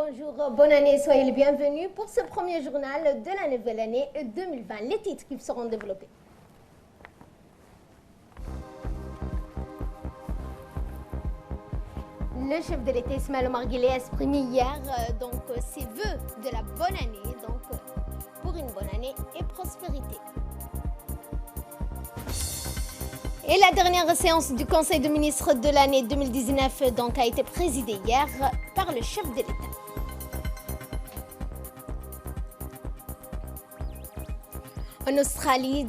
Bonjour, bonne année, soyez les bienvenus pour ce premier journal de la nouvelle année 2020. Les titres qui seront développés. Le chef de l'État Ismaël Omar Guelleh a exprimé hier ses vœux de la bonne année, pour une bonne année et prospérité. Et la dernière séance du Conseil des ministres de l'année 2019 a été présidée hier par le chef de l'État. En Australie,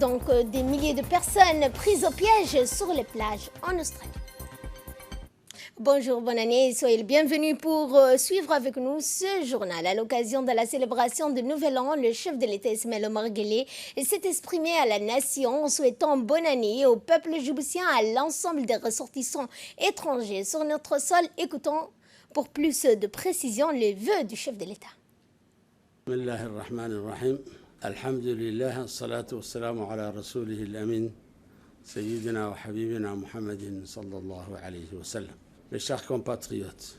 des milliers de personnes prises au piège sur les plages en Australie. Bonjour, bonne année, soyez les bienvenus pour suivre avec nous ce journal. À l'occasion de la célébration du Nouvel An, le chef de l'État Ismaël Omar Guelleh s'est exprimé à la nation en souhaitant bonne année au peuple djiboutien, à l'ensemble des ressortissants étrangers sur notre sol. Écoutons pour plus de précision les vœux du chef de l'État. Alhamdulillah, salatu wassalamu ala rasulih al-amin, Sayyidina wa Habibina Muhammadin sallallahu alayhi wa sallam. Mes chers compatriotes,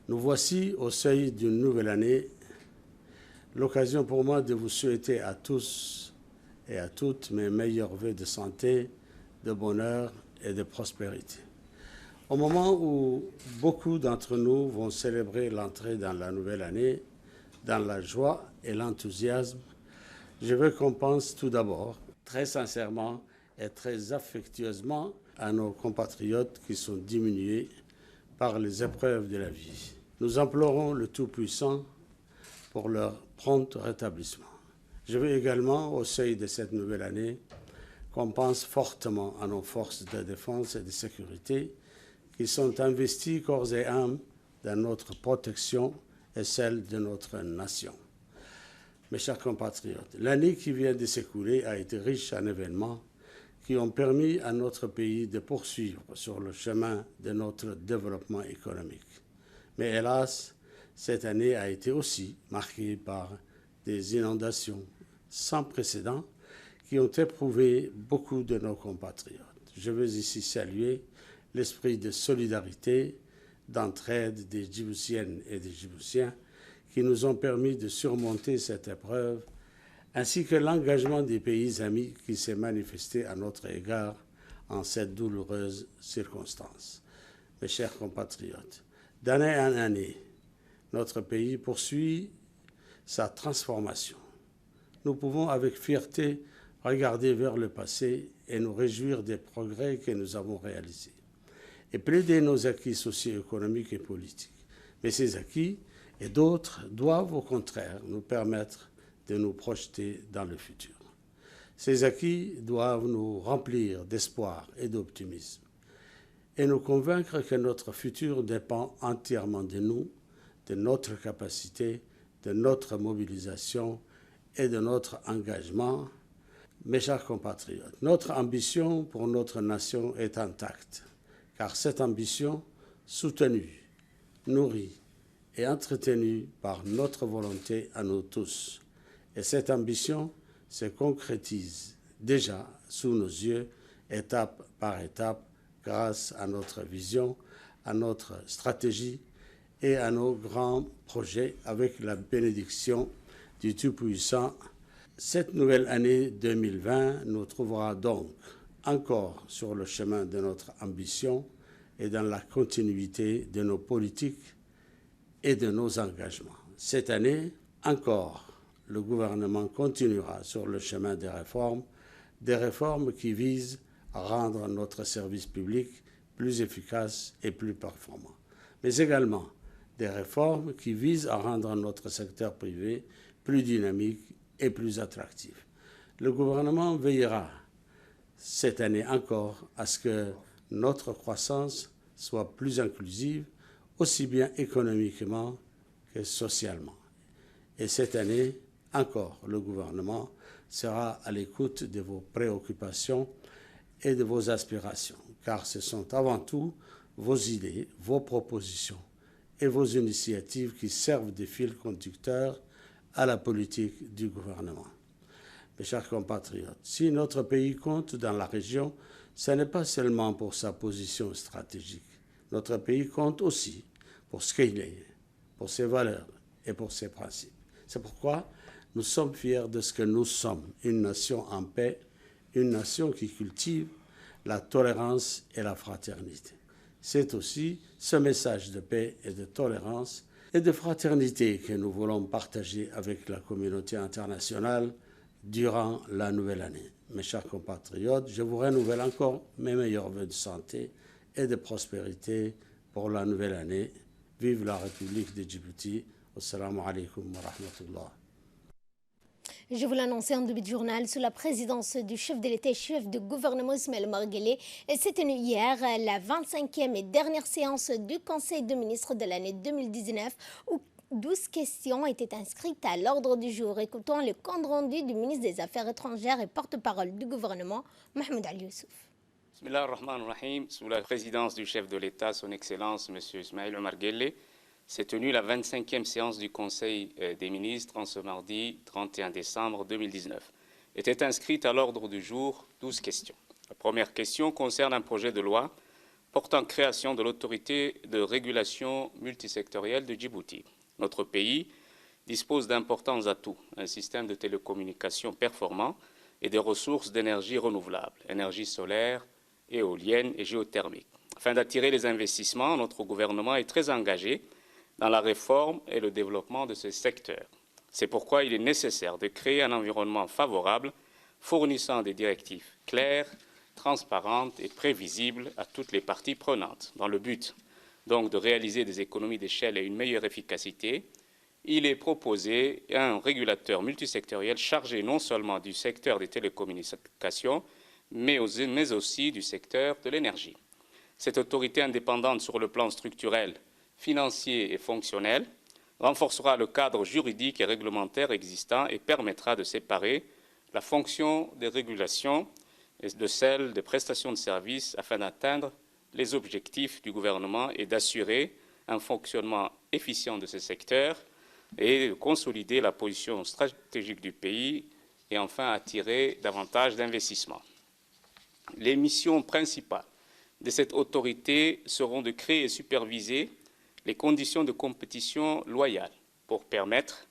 nous voici au seuil d'une nouvelle année, l'occasion pour moi de vous souhaiter à tous et à toutes mes meilleurs vœux de santé, de bonheur et de prospérité. Au moment où beaucoup d'entre nous vont célébrer l'entrée dans la nouvelle année, dans la joie et l'enthousiasme, je veux qu'on pense tout d'abord, très sincèrement et très affectueusement, à nos compatriotes qui sont diminués par les épreuves de la vie. Nous implorons le Tout-Puissant pour leur prompt rétablissement. Je veux également, au seuil de cette nouvelle année, qu'on pense fortement à nos forces de défense et de sécurité qui sont investies corps et âme dans notre protection et celle de notre nation. Mes chers compatriotes, l'année qui vient de s'écouler a été riche en événements qui ont permis à notre pays de poursuivre sur le chemin de notre développement économique. Mais hélas, cette année a été aussi marquée par des inondations sans précédent qui ont éprouvé beaucoup de nos compatriotes. Je veux ici saluer l'esprit de solidarité, d'entraide des Djiboutiennes et des Djiboutiens qui nous ont permis de surmonter cette épreuve, ainsi que l'engagement des pays amis qui s'est manifesté à notre égard en cette douloureuse circonstance. Mes chers compatriotes, d'année en année, notre pays poursuit sa transformation. Nous pouvons avec fierté regarder vers le passé et nous réjouir des progrès que nous avons réalisés et plaider nos acquis socio-économiques et politiques. Mais ces acquis et d'autres doivent au contraire nous permettre de nous projeter dans le futur. Ces acquis doivent nous remplir d'espoir et d'optimisme et nous convaincre que notre futur dépend entièrement de nous, de notre capacité, de notre mobilisation et de notre engagement. Mes chers compatriotes, notre ambition pour notre nation est intacte, car cette ambition, soutenue, nourrie et entretenue par notre volonté à nous tous. Et cette ambition se concrétise déjà sous nos yeux, étape par étape, grâce à notre vision, à notre stratégie et à nos grands projets avec la bénédiction du Tout-Puissant. Cette nouvelle année 2020 nous trouvera donc encore sur le chemin de notre ambition et dans la continuité de nos politiques et de nos engagements. Cette année, encore, le gouvernement continuera sur le chemin des réformes qui visent à rendre notre service public plus efficace et plus performant, mais également des réformes qui visent à rendre notre secteur privé plus dynamique et plus attractif. Le gouvernement veillera cette année encore à ce que notre croissance soit plus inclusive, aussi bien économiquement que socialement. Et cette année, encore, le gouvernement sera à l'écoute de vos préoccupations et de vos aspirations, car ce sont avant tout vos idées, vos propositions et vos initiatives qui servent de fil conducteur à la politique du gouvernement. Mes chers compatriotes, si notre pays compte dans la région, ce n'est pas seulement pour sa position stratégique. Notre pays compte aussi pour ce qu'il est, pour ses valeurs et pour ses principes. C'est pourquoi nous sommes fiers de ce que nous sommes, une nation en paix, une nation qui cultive la tolérance et la fraternité. C'est aussi ce message de paix et de tolérance et de fraternité que nous voulons partager avec la communauté internationale durant la nouvelle année. Mes chers compatriotes, je vous renouvelle encore mes meilleurs vœux de santé et de prospérité pour la nouvelle année. Vive la République de Djibouti. Assalamu alaikum wa rahmatullah. Je vous l'annonçais en début de journal, sous la présidence du chef de l'État et chef de gouvernement Ismaël Omar Guelleh, s'est tenue hier la 25e et dernière séance du Conseil de ministres de l'année 2019 où 12 questions étaient inscrites à l'ordre du jour. Écoutons le compte rendu du ministre des Affaires étrangères et porte-parole du gouvernement, Mohamed Ali Youssouf. Bismillah ar-Rahman ar-Rahim. Sous la présidence du chef de l'État, son Excellence M. Ismaël Omar Guelleh, s'est tenue la 25e séance du Conseil des ministres en ce mardi 31 décembre 2019. Étaient inscrites à l'ordre du jour 12 questions. La première question concerne un projet de loi portant création de l'autorité de régulation multisectorielle de Djibouti. Notre pays dispose d'importants atouts, un système de télécommunications performant et des ressources d'énergie renouvelables, énergie solaire, éolienne et géothermique. Afin d'attirer les investissements, notre gouvernement est très engagé dans la réforme et le développement de ce secteur. C'est pourquoi il est nécessaire de créer un environnement favorable, fournissant des directives claires, transparentes et prévisibles à toutes les parties prenantes. Dans le but donc de réaliser des économies d'échelle et une meilleure efficacité, il est proposé un régulateur multisectoriel chargé non seulement du secteur des télécommunications, mais aussi du secteur de l'énergie. Cette autorité indépendante sur le plan structurel, financier et fonctionnel, renforcera le cadre juridique et réglementaire existant et permettra de séparer la fonction des régulations de celle des prestations de services afin d'atteindre les objectifs du gouvernement et d'assurer un fonctionnement efficient de ce secteur et de consolider la position stratégique du pays et enfin attirer davantage d'investissements. Les missions principales de cette autorité seront de créer et superviser les conditions de compétition loyale pour permettre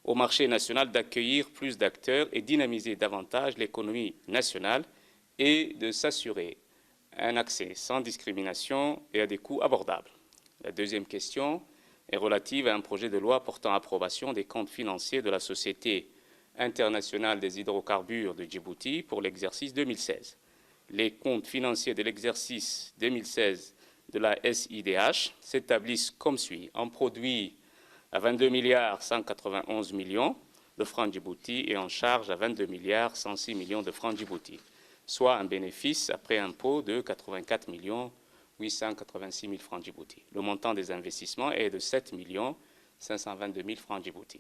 au marché national d'accueillir plus d'acteurs et dynamiser davantage l'économie nationale et de s'assurer un accès sans discrimination et à des coûts abordables. La deuxième question est relative à un projet de loi portant approbation des comptes financiers de la Société internationale des hydrocarbures de Djibouti pour l'exercice 2016. Les comptes financiers de l'exercice 2016 de la SIDH s'établissent comme suit. En produit à 22 milliards 191 millions de francs Djibouti et en charge à 22 milliards 106 millions de francs Djibouti, soit un bénéfice après impôt de 84 millions 886 000 francs Djibouti. Le montant des investissements est de 7 millions 522 000 francs Djibouti.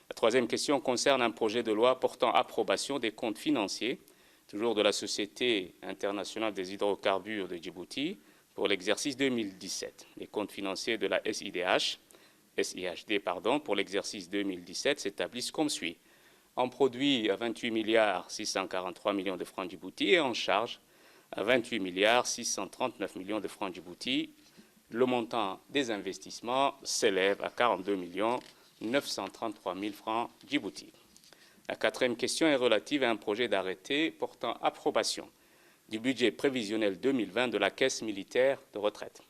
La troisième question concerne un projet de loi portant approbation des comptes financiers, toujours de la Société internationale des hydrocarbures de Djibouti, pour l'exercice 2017. Les comptes financiers de la SIHD pour l'exercice 2017 s'établissent comme suit. En produit à 28 milliards 643 millions de francs Djibouti et en charge à 28 milliards 639 millions de francs Djibouti. Le montant des investissements s'élève à 42 millions 933 000 francs Djibouti. La quatrième question est relative à un projet d'arrêté portant approbation du budget prévisionnel 2020 de la Caisse militaire de retraite.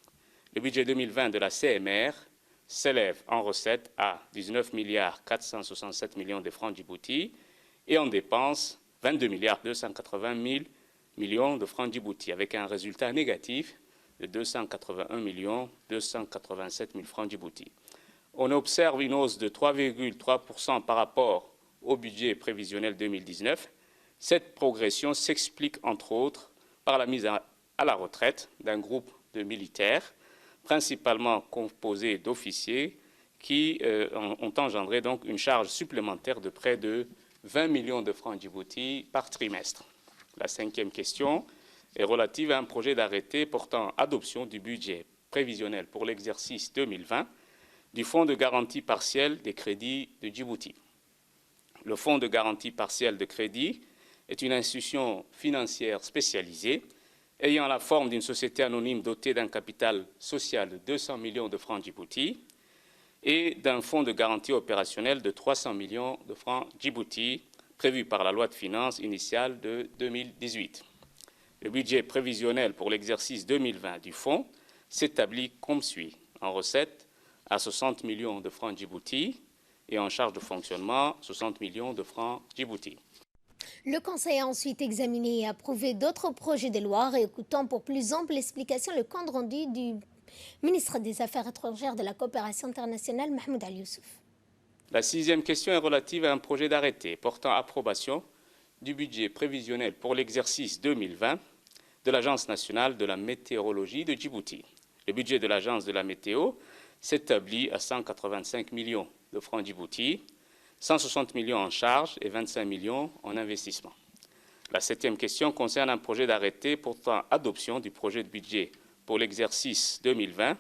Le budget 2020 de la CMR s'élève en recettes à 19 milliards 467 millions de francs Djibouti et en dépenses 22 milliards 280 000 millions de francs Djibouti, avec un résultat négatif de 281 millions 287 000 francs Djibouti. On observe une hausse de 3,3% par rapport au budget prévisionnel 2019. Cette progression s'explique entre autres par la mise à la retraite d'un groupe de militaires, principalement composé d'officiers, qui ont engendré donc une charge supplémentaire de près de 20 millions de francs Djibouti par trimestre. La cinquième question est relative à un projet d'arrêté portant adoption du budget prévisionnel pour l'exercice 2020 du Fonds de garantie partielle des crédits de Djibouti. Le Fonds de garantie partielle de crédit est une institution financière spécialisée ayant la forme d'une société anonyme dotée d'un capital social de 200 millions de francs Djibouti. et d'un fonds de garantie opérationnel de 300 millions de francs Djibouti prévu par la loi de finances initiale de 2018. Le budget prévisionnel pour l'exercice 2020 du fonds s'établit comme suit. En recettes, à 60 millions de francs Djibouti et en charge de fonctionnement, 60 millions de francs Djibouti. Le Conseil a ensuite examiné et approuvé d'autres projets de loi. Écoutons pour plus ample explication le compte rendu du ministre des Affaires étrangères de la coopération internationale, Mahmoud Ali Youssouf. La sixième question est relative à un projet d'arrêté portant approbation du budget prévisionnel pour l'exercice 2020 de l'Agence nationale de la météorologie de Djibouti. Le budget de l'Agence de la météo s'établit à 185 millions de francs Djibouti, 160 millions en charge et 25 millions en investissement. La septième question concerne un projet d'arrêté portant adoption du projet de budget pour l'exercice 2020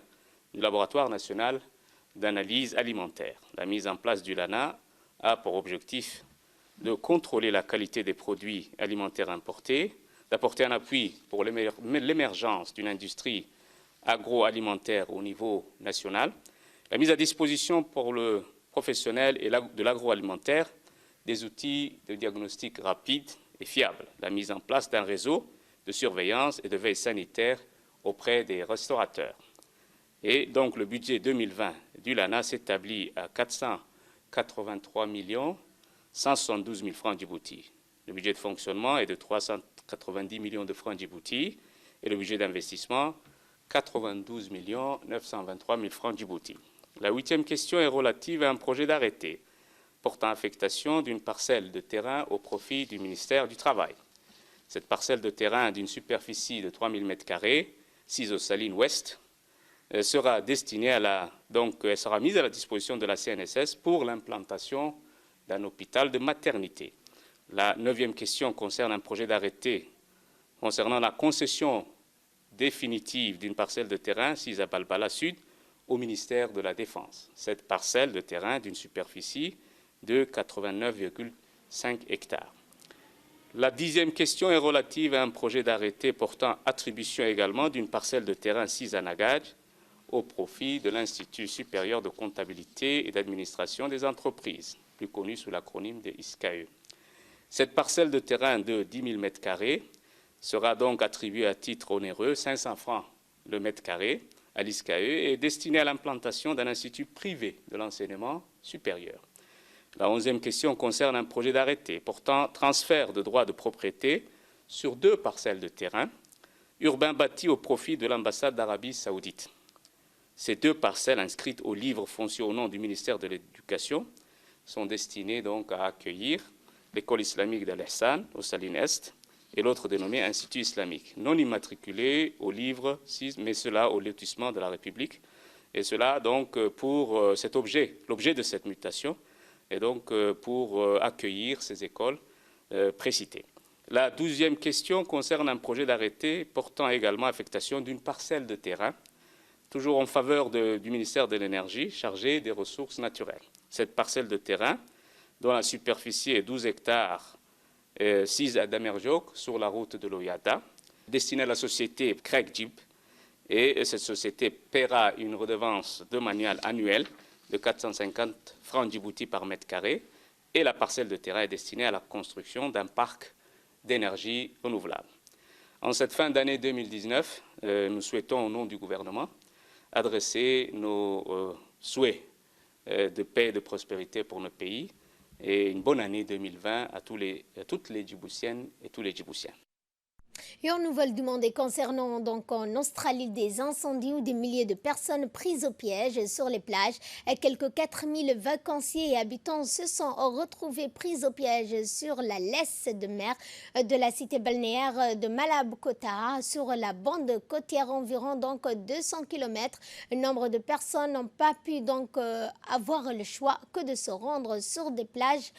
du Laboratoire national d'analyse alimentaire. La mise en place du LANA a pour objectif de contrôler la qualité des produits alimentaires importés, d'apporter un appui pour l'émergence d'une industrie agroalimentaire au niveau national, la mise à disposition pour le professionnel et de l'agroalimentaire des outils de diagnostic rapide et fiable, la mise en place d'un réseau de surveillance et de veille sanitaire auprès des restaurateurs. Et donc le budget 2020 du LANA s'établit à 483 172 000 francs Djibouti. Le budget de fonctionnement est de 390 millions de francs Djibouti et le budget d'investissement 92 923 000 francs Djibouti. La huitième question est relative à un projet d'arrêté portant affectation d'une parcelle de terrain au profit du ministère du Travail. Cette parcelle de terrain d'une superficie de 3 000 m², 6 aux Salines Ouest, sera destinée elle sera mise à la disposition de la CNSS pour l'implantation d'un hôpital de maternité. La neuvième question concerne un projet d'arrêté concernant la concession définitive d'une parcelle de terrain, 6 à Balbala Sud, au ministère de la Défense. Cette parcelle de terrain d'une superficie de 89,5 hectares. La dixième question est relative à un projet d'arrêté portant attribution également d'une parcelle de terrain 6 à Nagadj au profit de l'Institut supérieur de comptabilité et d'administration des entreprises, plus connu sous l'acronyme de ISCAE. Cette parcelle de terrain de 10 000 m² sera donc attribuée à titre onéreux, 500 francs le mètre carré, à l'ISCAE et est destinée à l'implantation d'un institut privé de l'enseignement supérieur. La 11e question concerne un projet d'arrêté portant transfert de droits de propriété sur 2 parcelles de terrain urbains bâtis au profit de l'ambassade d'Arabie Saoudite. Ces 2 parcelles inscrites au livre foncier au nom du ministère de l'Éducation sont destinées donc à accueillir l'école islamique d'Al-Ihsan au Salines Est et l'autre dénommé Institut islamique, non immatriculé au livre 6, mais cela au lotissement de la République. Et cela donc pour cet objet, l'objet de cette mutation, et donc pour accueillir ces écoles précitées. La 12e question concerne un projet d'arrêté portant également affectation d'une parcelle de terrain, toujours en faveur du ministère de l'Énergie, chargé des ressources naturelles. Cette parcelle de terrain, dont la superficie est 12 hectares, 6 à Damerjok, sur la route de l'Oyada, destinée à la société Craig-Jeep, et cette société paiera une redevance domaniale annuelle de 450 francs Djibouti par mètre carré, et la parcelle de terrain est destinée à la construction d'un parc d'énergie renouvelable. En cette fin d'année 2019, nous souhaitons, au nom du gouvernement, adresser nos souhaits de paix et de prospérité pour notre pays et une bonne année 2020 à toutes les Djiboutiennes et tous les Djiboutiens. Et en nouvelle demandée concernant donc en Australie des incendies où des milliers de personnes prises au piège sur les plages. Quelques 4000 vacanciers et habitants se sont retrouvés pris au piège sur la laisse de mer de la cité balnéaire de Malab-Kota sur la bande côtière environ donc 200 km. Nombre de personnes n'ont pas pu donc avoir le choix que de se rendre sur des plages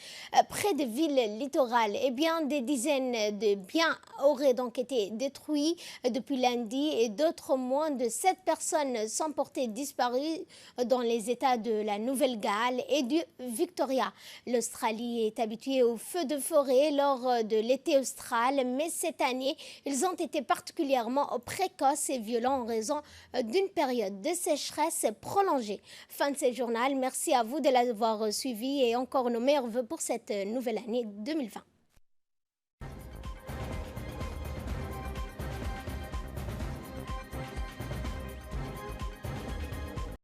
près des villes littorales. Et bien des dizaines de biens auraient donc donc été détruits depuis lundi et d'autres moins de 7 personnes sont portées disparues dans les États de la Nouvelle-Galles et du Victoria. L'Australie est habituée aux feux de forêt lors de l'été austral, mais cette année, ils ont été particulièrement précoces et violents en raison d'une période de sécheresse prolongée. Fin de ce journal. Merci à vous de l'avoir suivi et encore nos meilleurs vœux pour cette nouvelle année 2020.